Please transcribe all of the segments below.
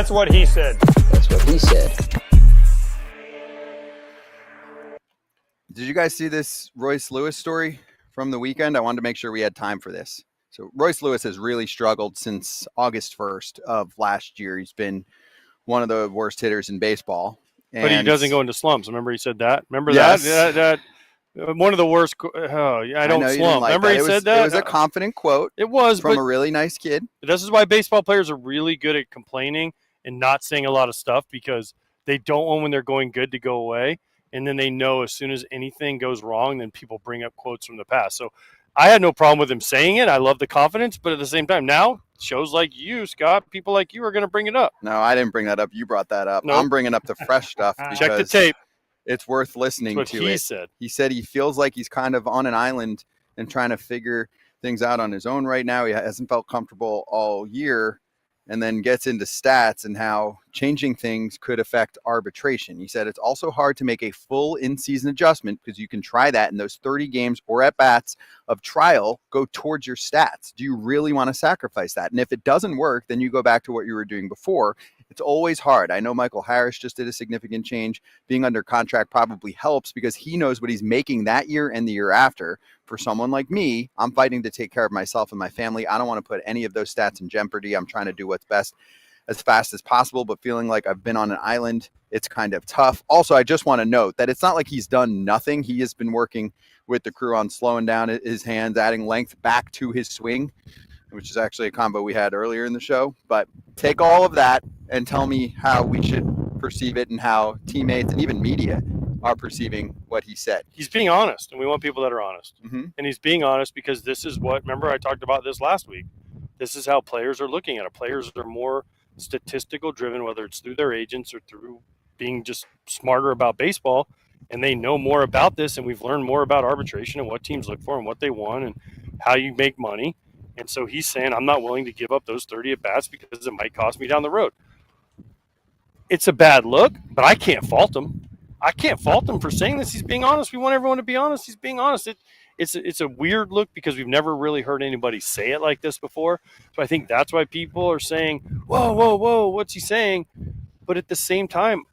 That's what he said. That's what he said. Did you guys see this Royce Lewis story from the weekend? I wanted to make sure we had time for this. So Royce Lewis has really struggled since August 1st of last year. He's been one of the worst hitters in baseball. But he doesn't go into slumps. Remember he said that? Remember Yes. that one of the worst. I don't slump. Like Remember he said that? It was a confident quote. It was from a really nice kid. This is why baseball players are really good at complaining and not saying a lot of stuff, because they don't want when they're going good to go away. And then they know as soon as anything goes wrong, then people bring up quotes from the past. So I had no problem with him saying it. I love the confidence. But at the same time, now shows like you, Scott, people like you are going to bring it up. No, I didn't bring that up. You brought that up. Nope. I'm bringing up the fresh stuff. Check the tape. It's worth listening That's to. what he said. He said he feels like he's kind of on an island and trying to figure things out on his own right now. He hasn't felt comfortable all year, and then gets into stats and how changing things could affect arbitration. He said it's also hard to make a full in-season adjustment because you can try that in those 30 games or at-bats of trial go towards your stats. Do you really want to sacrifice that? And if it doesn't work, then you go back to what you were doing before. It's always hard. I know Michael Harris just did a significant change. Being under contract probably helps because he knows what he's making that year and the year after. For someone like me, I'm fighting to take care of myself and my family. I don't want to put any of those stats in jeopardy. I'm trying to do what's best as fast as possible, but feeling like I've been on an island, it's kind of tough. Also, I just want to note that it's not like he's done nothing. He has been working with the crew on slowing down his hands, adding length back to his swing, which is actually a combo we had earlier in the show. But take all of that and tell me how we should perceive it and how teammates and even media are perceiving what he said. He's being honest, and we want people that are honest. Mm-hmm. And he's being honest because this is what, remember I talked about this last week. This is how players are looking at it. Players are more statistical driven, whether it's through their agents or through being just smarter about baseball. And they know more about this, and we've learned more about arbitration and what teams look for and what they want and how you make money. And so he's saying, I'm not willing to give up those 30 at-bats because it might cost me down the road. It's a bad look, but I can't fault him. I can't fault him for saying this. He's being honest. We want everyone to be honest. He's being honest. It's a weird look because we've never really heard anybody say it like this before. So I think that's why people are saying, whoa, what's he saying? But at the same time,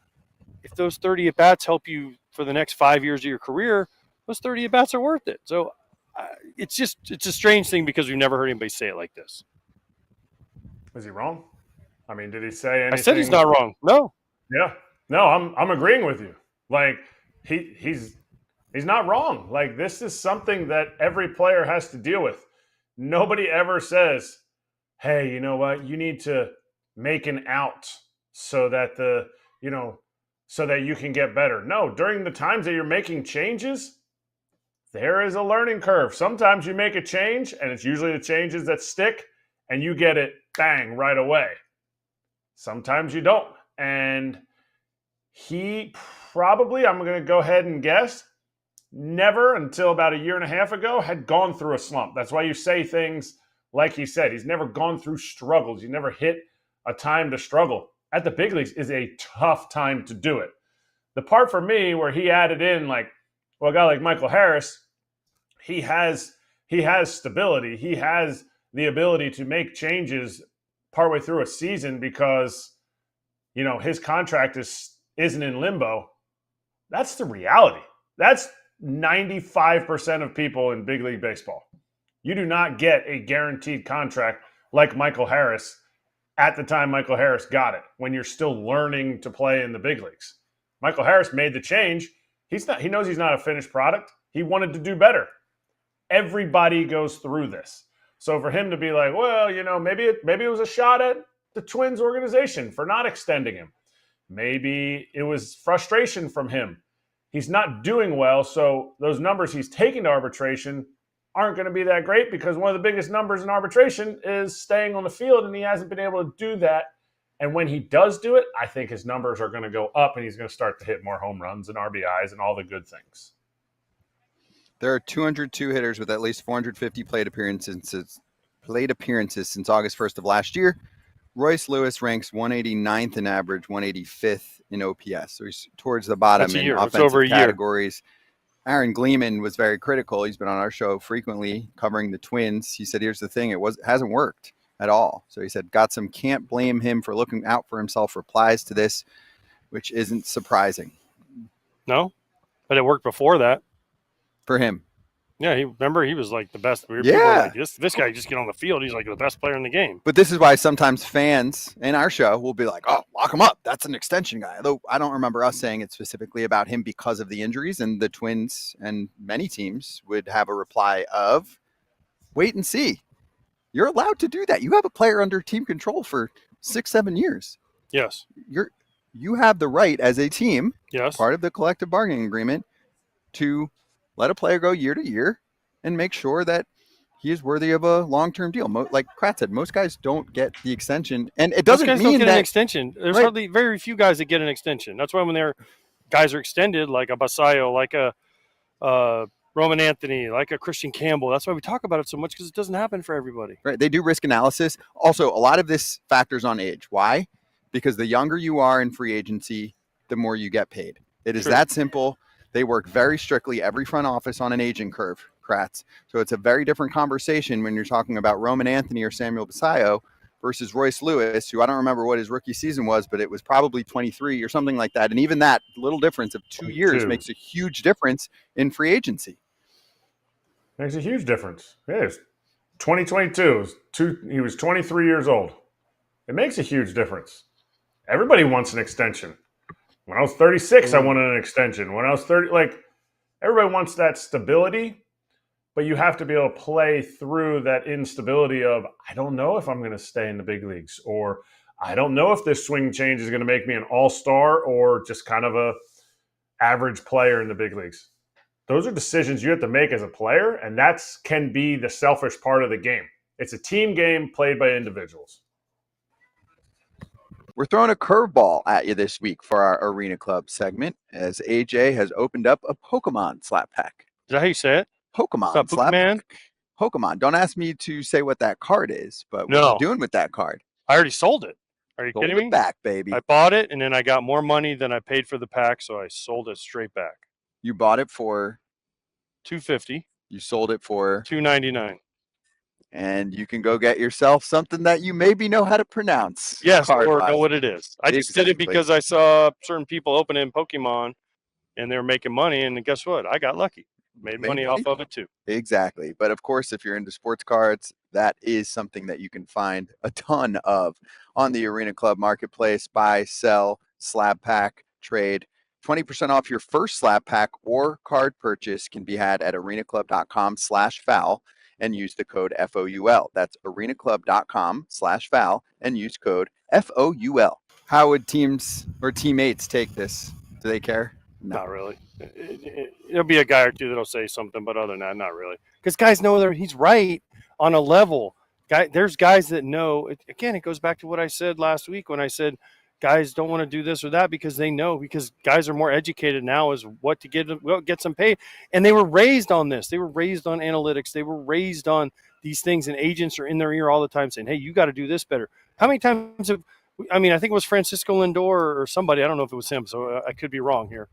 if those 30 at-bats help you for the next 5 years of your career, those 30 at-bats are worth it. So it's a strange thing because we've never heard anybody say it like this. Is he wrong? I mean, did he say anything? I said he's not wrong. No. Yeah. No, I'm agreeing with you. Like he's not wrong. Like this is something that every player has to deal with. Nobody ever says, "Hey, you know what? You need to make an out so that so that you can get better." No, during the times that you're making changes, there is a learning curve. Sometimes you make a change and it's usually the changes that stick and you get it bang right away. Sometimes you don't. And he probably, I'm going to go ahead and guess, never until about a year and a half ago had gone through a slump. That's why you say things like he said. He's never gone through struggles. He never hit a time to struggle. At the big leagues is a tough time to do it. The part for me where he added in a guy like Michael Harris, he has stability. He has the ability to make changes partway through a season because, his contract isn't in limbo. That's the reality. That's 95% of people in big league baseball. You do not get a guaranteed contract like Michael Harris at the time Michael Harris got it, when you're still learning to play in the big leagues. Michael Harris made the change. He knows he's not a finished product. He wanted to do better. Everybody goes through this. So for him to be like, well, maybe it was a shot at the Twins organization for not extending him. Maybe it was frustration from him. He's not doing well, so those numbers he's taking to arbitration aren't going to be that great because one of the biggest numbers in arbitration is staying on the field, and he hasn't been able to do that. And when he does do it, I think his numbers are going to go up, and he's going to start to hit more home runs and RBIs and all the good things. There are 202 hitters with at least 450 plate appearances since August 1st of last year. Royce Lewis ranks 189th in average, 185th in OPS. So he's towards the bottom in offensive categories. Aaron Gleeman was very critical. He's been on our show frequently covering the Twins. He said, here's the thing. It hasn't worked. at all. So he said, Gotsum can't blame him for looking out for himself, replies to this, which isn't surprising. No, but it worked before that. For him. Yeah, remember he was like the best. People Yeah. were like, this guy just get on the field. He's like the best player in the game. But this is why sometimes fans in our show will be like, oh, lock him up. That's an extension guy. Although I don't remember us saying it specifically about him because of the injuries, and the Twins and many teams would have a reply of, wait and see. You're allowed to do that. You have a player under team control for 6-7 years. Yes. You have the right as a team, yes, part of the collective bargaining agreement, to let a player go year to year and make sure that he is worthy of a long-term deal. Like Pratt said, most guys don't get the extension, and it doesn't most guys mean don't get that an extension. There's hardly very few guys that get an extension. That's why when guys are extended, like a Basayo, like a Roman Anthony, like a Christian Campbell. That's why we talk about it so much, because it doesn't happen for everybody. Right. They do risk analysis. Also, a lot of this factors on age. Why? Because the younger you are in free agency, the more you get paid. It is that simple. They work very strictly, every front office, on an aging curve, Kratz. So it's a very different conversation when you're talking about Roman Anthony or Samuel Basayo versus Royce Lewis, who I don't remember what his rookie season was, but it was probably 23 or something like that. And even that little difference of 2 years makes a huge difference in free agency. Makes a huge difference. Yeah, it's 2022. He was 23 years old. It makes a huge difference. Everybody wants an extension. When I was 36, I wanted an extension. When I was 30, everybody wants that stability, but you have to be able to play through that instability of, I don't know if I'm going to stay in the big leagues, or I don't know if this swing change is going to make me an all-star or just kind of a average player in the big leagues. Those are decisions you have to make as a player, and that can be the selfish part of the game. It's a team game played by individuals. We're throwing a curveball at you this week for our Arena Club segment, as AJ has opened up a Pokemon slap pack. Is that how you say it? Pokemon slap pack. Pokemon. Don't ask me to say what that card is, but what are you doing with that card? I already sold it. Are you kidding me? Sold it back, baby. I bought it, and then I got more money than I paid for the pack, so I sold it straight back. You bought it for $250. You sold it for $299. And you can go get yourself something that you maybe know how to pronounce. Yes, or know what it is. I just did it because I saw certain people opening Pokemon, and they were making money, and guess what? I got lucky. Made money off of it too. Exactly. But of course, if you're into sports cards, that is something that you can find a ton of on the Arena Club Marketplace. Buy, sell, slab pack, trade. 20% off your first slab pack or card purchase can be had at arenaclub.com/foul and use the code FOUL. That's arenaclub.com/foul and use code FOUL. How would teams or teammates take this? Do they care? No. Not really. There'll be a guy or two that'll say something, but other than that, not really. Because guys know he's right on a level. There's guys that know. Again, it goes back to what I said last week when I said guys don't want to do this or that because they know, because guys are more educated now as what gets them paid. And they were raised on this. They were raised on analytics. They were raised on these things, and agents are in their ear all the time saying, hey, you got to do this better. How many times I think it was Francisco Lindor or somebody, I don't know if it was him, so I could be wrong here,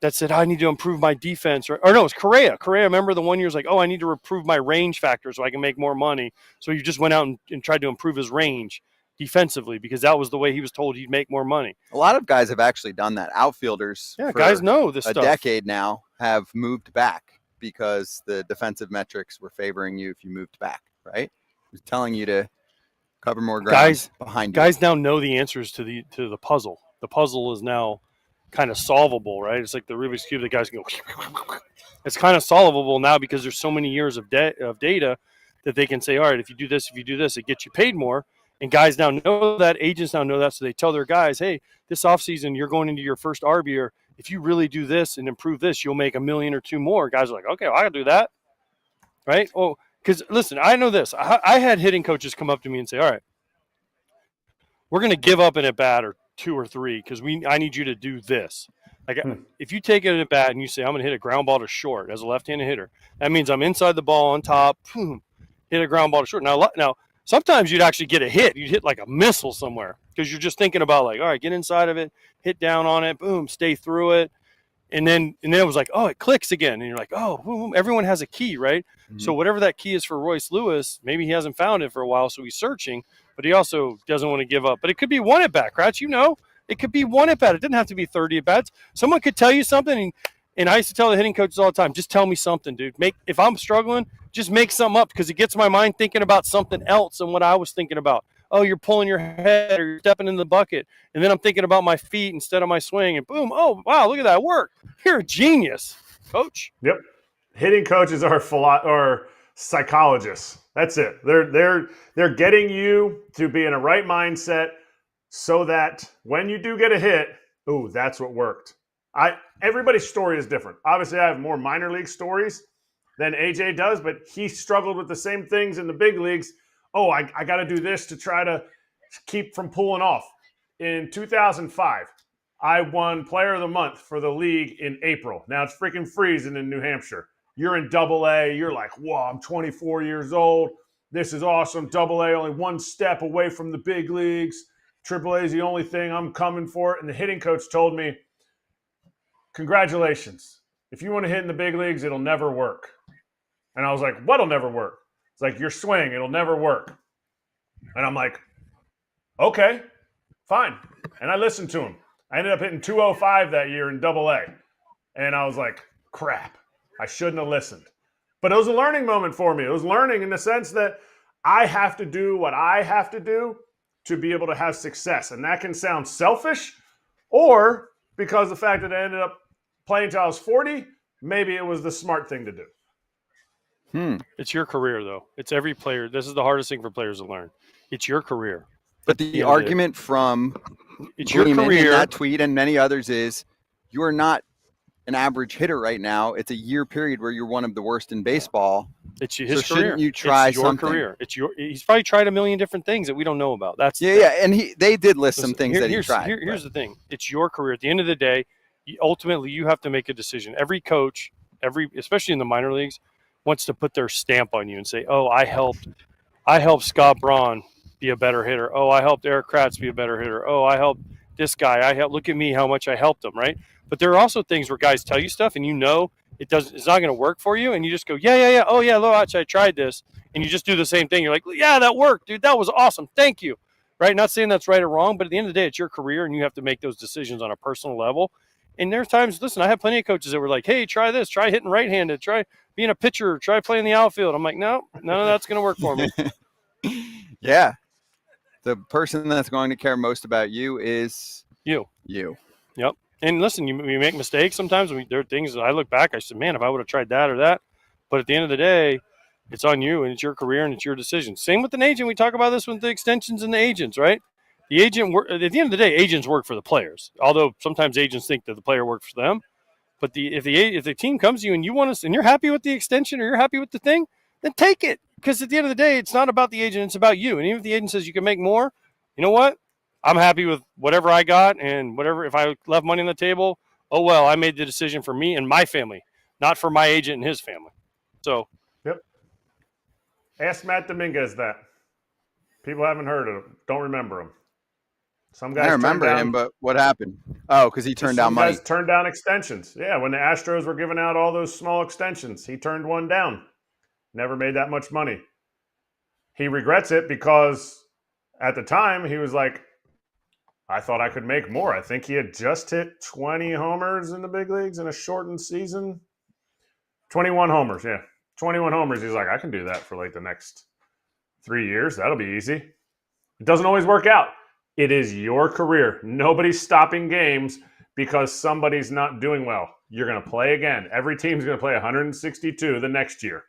that said, I need to improve my defense. Or no, it's Correa. Remember the one year was like, I need to improve my range factor so I can make more money. So he just went out and tried to improve his range defensively because that was the way he was told he'd make more money. A lot of guys have actually done that. Outfielders, guys know this stuff. A decade now have moved back because the defensive metrics were favoring you if you moved back, right? It was telling you to cover more ground behind you. Guys now know the answers to the puzzle. The puzzle is now kind of solvable, right? It's like the Rubik's Cube that guys can go. It's kind of solvable now because there's so many years of data that they can say, all right, if you do this, it gets you paid more. And guys now know that, agents now know that, so they tell their guys, hey, this offseason you're going into your first RB year. If you really do this and improve this, you'll make $1 million or $2 million more. Guys are like, okay, well, I can do that, right? Oh, because listen, I know this. I had hitting coaches come up to me and say, all right, we're going to give up an at-bat or 2 or 3 because I need you to do this. Like if you take it at bat and you say I'm going to hit a ground ball to short as a left-handed hitter, that means I'm inside the ball on top, boom, hit a ground ball to short. Now sometimes you'd actually get a hit. You'd hit like a missile somewhere because you're just thinking about like, all right, get inside of it, hit down on it, boom, stay through it. And then it was like, oh, it clicks again. And you're like, oh, boom, everyone has a key, right? Mhm. So whatever that key is for Royce Lewis, maybe he hasn't found it for a while, so he's searching, but he also doesn't want to give up. But it could be one at bat, Kratz, it could be one at bat. It didn't have to be 30 at bats. Someone could tell you something, and I used to tell the hitting coaches all the time, just tell me something, dude. If I'm struggling, just make something up, because it gets my mind thinking about something else than what I was thinking about. Oh, you're pulling your head, or you're stepping in the bucket, and then I'm thinking about my feet instead of my swing, and boom, oh, wow, look at that work. You're a genius, coach. Yep. Hitting coaches are psychologists. That's it. They're getting you to be in a right mindset so that when you do get a hit, ooh, that's what worked. Everybody's story is different. Obviously, I have more minor league stories than AJ does, but he struggled with the same things in the big leagues. Oh, I got to do this to try to keep from pulling off. In 2005, I won Player of the Month for the league in April. Now it's freaking freezing in New Hampshire. You're in Double-A. You're like, whoa, I'm 24 years old. This is awesome. Double-A, only one step away from the big leagues. Triple-A is the only thing I'm coming for. And the hitting coach told me, congratulations. If you want to hit in the big leagues, it'll never work. And I was like, what'll never work? It's like, your swing, it'll never work. And I'm like, okay, fine. And I listened to him. I ended up hitting 205 that year in Double-A. And I was like, crap, I shouldn't have listened. But it was a learning moment for me. It was learning in the sense that I have to do what I have to do to be able to have success. And that can sound selfish, or because the fact that I ended up playing until I was 40, maybe it was the smart thing to do. It's your career, though. It's every player. This is the hardest thing for players to learn. It's your career. But the argument from it's your Freeman career. in that tweet and many others is, you are not an average hitter right now. It's a year period where you're one of the worst in baseball. It's his so career. Shouldn't you try it's your something? Career. He's probably tried a million different things that we don't know about. That's and they did list some things that he tried. Here's the thing. It's your career. At the end of the day, ultimately you have to make a decision. Every coach, especially in the minor leagues, wants to put their stamp on you and say, "Oh, I helped Scott Braun be a better hitter. Oh, I helped Eric Kratz be a better hitter. Oh, I helped this guy. Look at me, how much I helped him." Right? But there are also things where guys tell you stuff and it's not going to work for you, and you just go, yeah. Oh yeah, watch, I tried this, and you just do the same thing. You're like, yeah, that worked, dude. That was awesome. Thank you. Right? Not saying that's right or wrong, but at the end of the day, it's your career, and you have to make those decisions on a personal level. And there's times, listen, I have plenty of coaches that were like, hey, try this, try hitting right-handed, try being a pitcher, try playing the outfield. I'm like, no, none of that's going to work for me. Yeah. The person that's going to care most about you is you. Yep. And listen, you make mistakes sometimes. There are things that I look back, I said, man, if I would have tried that or that. But at the end of the day, it's on you, and it's your career, and it's your decision. Same with an agent. We talk about this with the extensions and the agents, right? The agent, at the end of the day, agents work for the players. Although sometimes agents think that the player works for them. But if the team comes to you and you want to, and you're happy with the extension or you're happy with the thing, then take it. Because at the end of the day, it's not about the agent; it's about you. And even if the agent says you can make more, you know what? I'm happy with whatever I got, and whatever. If I left money on the table, oh well, I made the decision for me and my family, not for my agent and his family. So, yep. Ask Matt Dominguez that. People haven't heard of him, don't remember him. Some guys I remember him, but what happened? Oh, because he turned down money. Some guys turned down extensions. Yeah, when the Astros were giving out all those small extensions, he turned one down. Never made that much money. He regrets it because at the time he was like, I thought I could make more. I think he had just hit 20 homers in the big leagues in a shortened season. 21 homers, yeah. 21 homers. He's like, I can do that for like the next 3 years. That'll be easy. It doesn't always work out. It is your career. Nobody's stopping games because somebody's not doing well. You're going to play again. Every team's going to play 162 the next year.